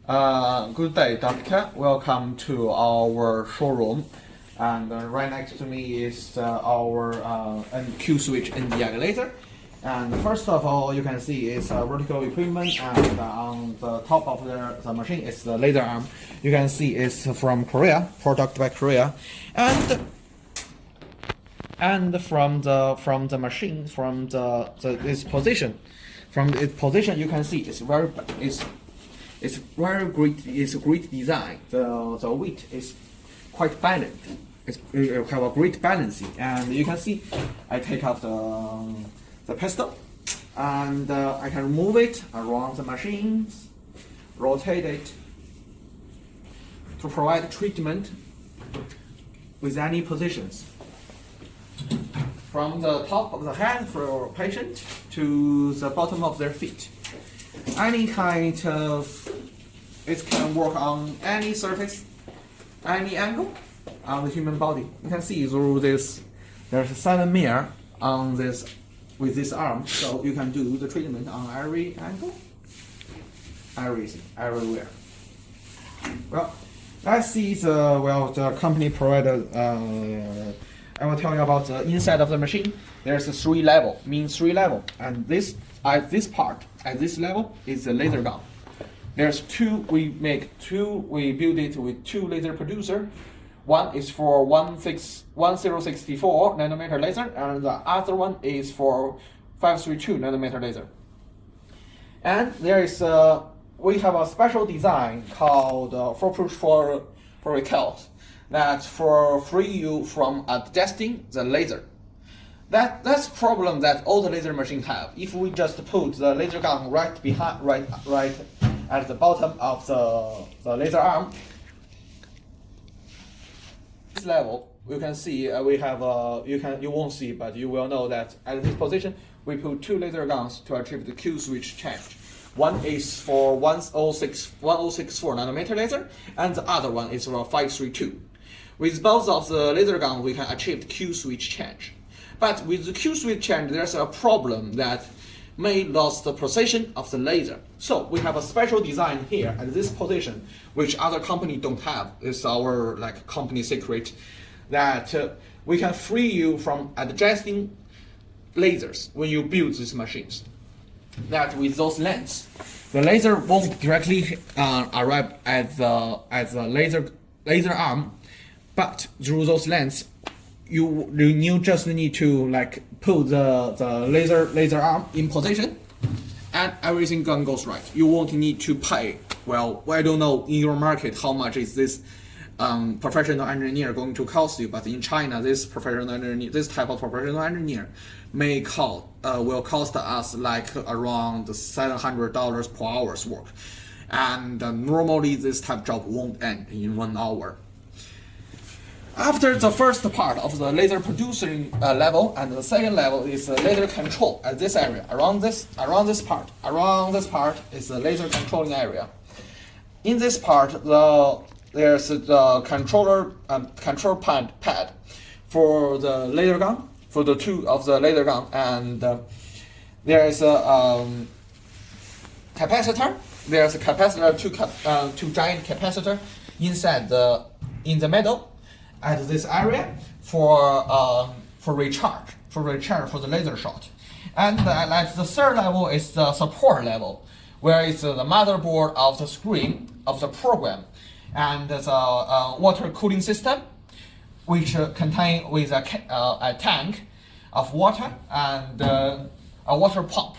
Good day, Doctor. Welcome to our showroom. And right next to me is our Q switch Nd YAG laser. And first of all, you can see it's a vertical equipment, and on the top of the machine is the laser arm. You can see it's from Korea, product by Korea, and from the machine, from its position, you can see it's very great. It's a great design. The weight is quite balanced. It have a great balancing, and you can see I take out the pistol, and I can move it around the machines, rotate it to provide treatment with any positions, from the top of the head for a patient to the bottom of their feet. Any kind of, it can work on any surface, any angle on the human body. You can see through this, there's a 7 mirror on this, with this arm, so you can do the treatment on every angle, everything, everywhere. Well, let's see the company provided. I will tell you about the inside of the machine. There's a 3 level, means 3 level, and this at this level is the laser gun. There's we build it with 2 laser producer. One is for 1064 nanometer laser, and the other one is for 532 nanometer laser. And there is we have a special design called for follicles that free you from adjusting the laser. That's problem that all the laser machines have. If we just put the laser gun right at the bottom of the laser arm, this level you can see we have you won't see, but you will know that at this position we put 2 laser guns to achieve the Q switch change. One is for 1064 nanometer laser, and the other one is for 532. With both of the laser guns, we can achieve the Q switch change. But with the Q switch change, there's a problem that may lose the precision of the laser. So we have a special design here at this position, which other company don't have. It's our company secret, that we can free you from adjusting lasers when you build these machines. That with those lengths, the laser won't directly arrive at the laser arm, but through those lengths, you just need to put the laser arm in position, and everything goes right. You won't need to pay. Well, I don't know in your market how much is this professional engineer going to cost you, but in China, this type of professional engineer will cost us around $700 per hour's work, and normally this type of job won't end in 1 hour. After the first part of the laser producing level, and the second level is the laser control at this area. Around this part is the laser controlling area. In this part, there's the control pad for the laser gun, for the 2 of the laser gun, and there is a capacitor. There's a capacitor, 2 giant capacitor in the middle at this area for recharge for the laser shot. And at the 3rd level is the support level, where it's the motherboard of the screen of the program, and the water cooling system, which contain with a tank of water and a water pump.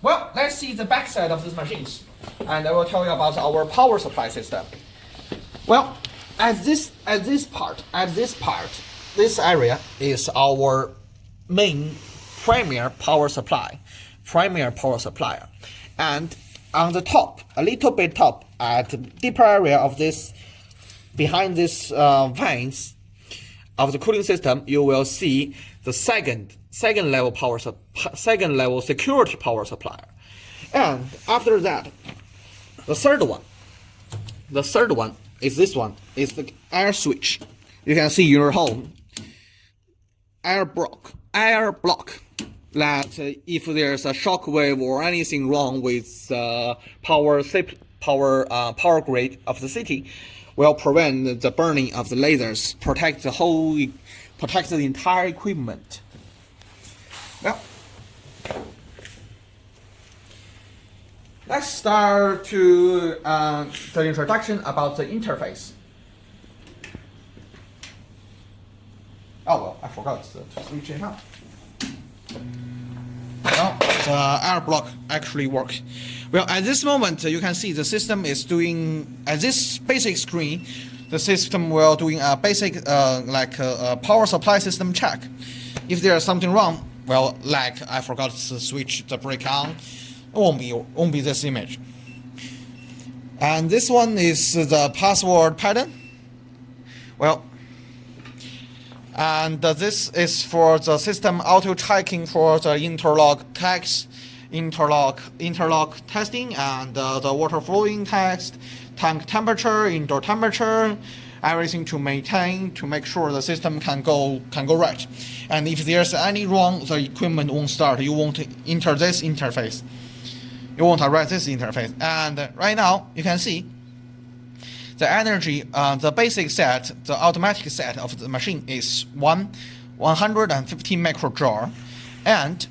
Well, let's see the back side of these machines, and I will tell you about our power supply system. Well, at this part, this area is our main primary power supplier. And on the top, a little bit top, at the deeper area of this, behind this vents of the cooling system, you will see the second level security power supplier. And after that, the third one is this one, is the air switch. You can see your home air block that if there's a shock wave or anything wrong with power power grid of the city will prevent the burning of the lasers, protect the entire equipment. Well, let's start to the introduction about the interface. Oh well, I forgot to switch it up. Well, the air block actually works. Well, at this moment, you can see the system is doing, at this basic screen, the system will doing a basic like a power supply system check. If there's something wrong, well, like I forgot to switch the brake on, it won't be this image. And this one is the password pattern. Well, and this is for the system auto checking for the interlock text, interlock testing, and the water flowing test, tank temperature, indoor temperature, everything to maintain, to make sure the system can go right. And if there's any wrong, the equipment won't start. You won't enter this interface. You won't write this interface. And right now you can see the energy, the basic set, the automatic set of the machine is 150 microjoule, and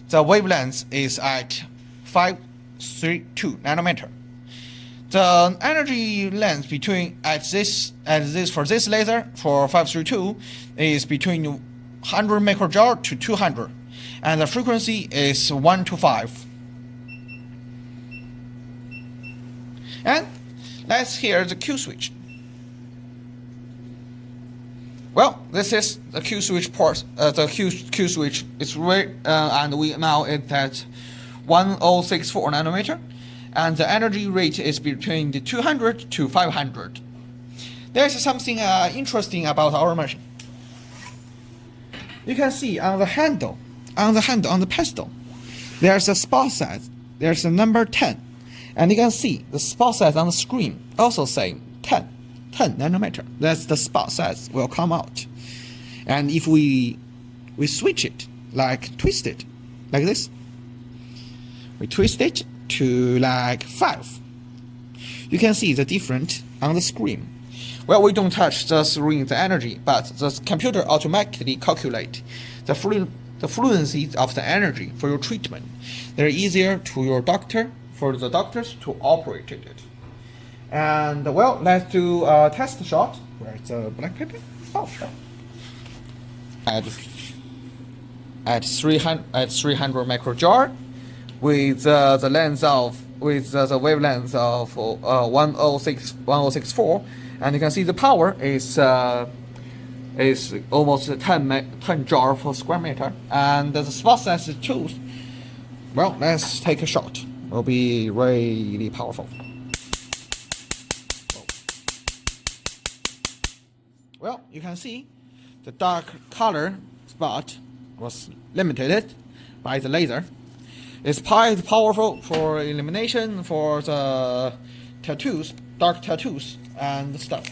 the wavelength is at 532 nanometer. The energy length between at this for this laser for 532 is between 100 microjoule to 200, and the frequency is 1 to 5. And let's hear the Q switch. Well, this is the Q switch port. The Q switch is and we now it's at 1064 nanometer, and the energy rate is between the 200 to 500. There's something interesting about our machine. You can see on the handle, on the pedestal, there's a spot size. There's a number 10. And you can see the spot size on the screen also saying 10 nanometer. That's the spot size will come out. And if we switch it, like twist it, like this, we twist it to like 5. You can see the difference on the screen. Well, we don't touch the energy, but the computer automatically calculate the fluency of the energy for your treatment. They're easier to your doctor, for the doctors to operate it. And well, let's do a test shot. Where's the black paper? Oh, at 300 microjoule with the length of the wavelength of 1064, and you can see the power is almost 10 joule per square meter, and the spot size is 2. Well, let's take a shot. Will be really powerful. Well, you can see the dark color spot was limited by the laser. It's quite powerful for illumination, for the tattoos, dark tattoos and stuff.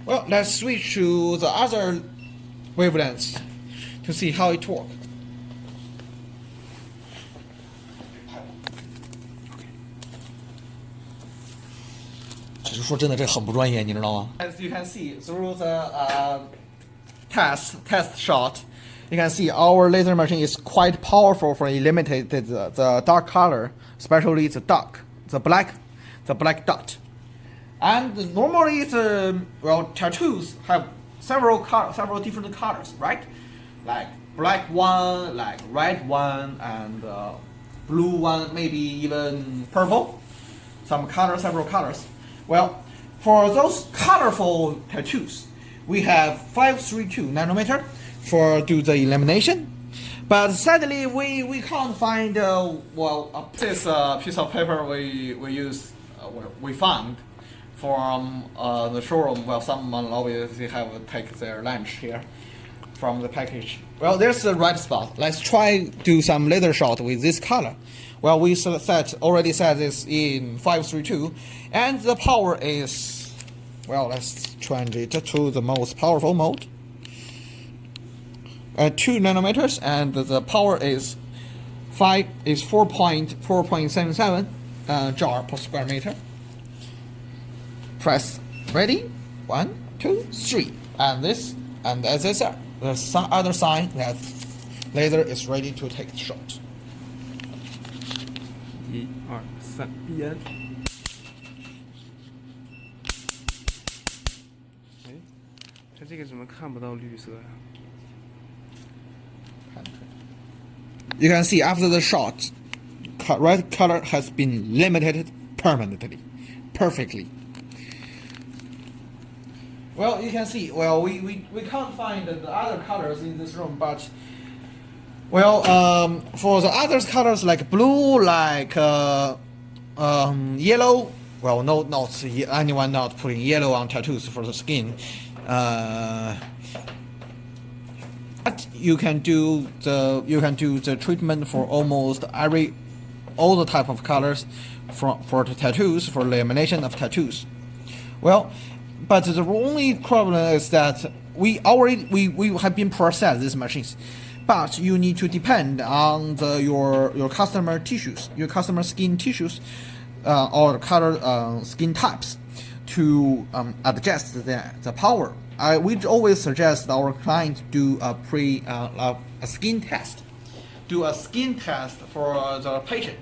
Well, let's switch to the other wavelengths to see how it works. As you can see through the test shot, you can see our laser machine is quite powerful for eliminating the dark color, especially the black dot. And normally tattoos have several different colors, right? Like black one, like red one, and blue one, maybe even purple. Several colors. Well, for those colorful tattoos, we have 532 nanometer for do the elimination. But sadly, we can't find this piece of paper we found from the showroom. Well, someone obviously have take their lunch here from the package. Well, there's a red spot. Let's try do some laser shot with this color. Well, we already set this in 532, and the power is, well, let's change it to the most powerful mode. 2 nanometers, and the power is 4.77. jar per square meter. Press ready, 1, 2, 3, and this, and as I said, the other sign that laser is ready to take the shot. 1、2、3，闭眼。哎，它这个怎么看不到绿色呀？ You can see after the shot, red color has been limited permanently, perfectly. Well, you can see, well, we can't find the other colors in this room, but, well, for the other colors like blue, like yellow, well, no, not anyone not putting yellow on tattoos for the skin. But you can do the treatment for almost all the type of colors for the tattoos, for lamination of tattoos. Well, but the only problem is that we have been processed these machines, but you need to depend on your customer tissues, your customer skin tissues, or color skin types to adjust the power. We always suggest our client do a skin test. Do a skin test for the patient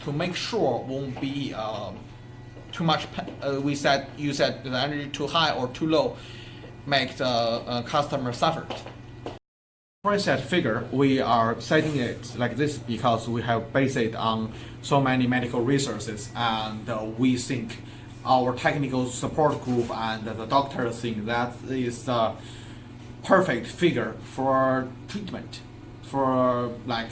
to make sure won't be too much. You said the energy too high or too low, make the customer suffer. Preset figure, we are setting it like this because we have based it on so many medical resources, and we think our technical support group and the doctor think that is the perfect figure for treatment, for like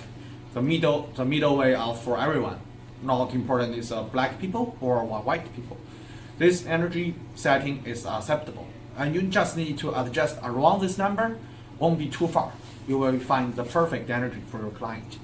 the middle way of for everyone. Not important is black people or white people. This energy setting is acceptable, and you just need to adjust around this number. Won't be too far. You will find the perfect energy for your client.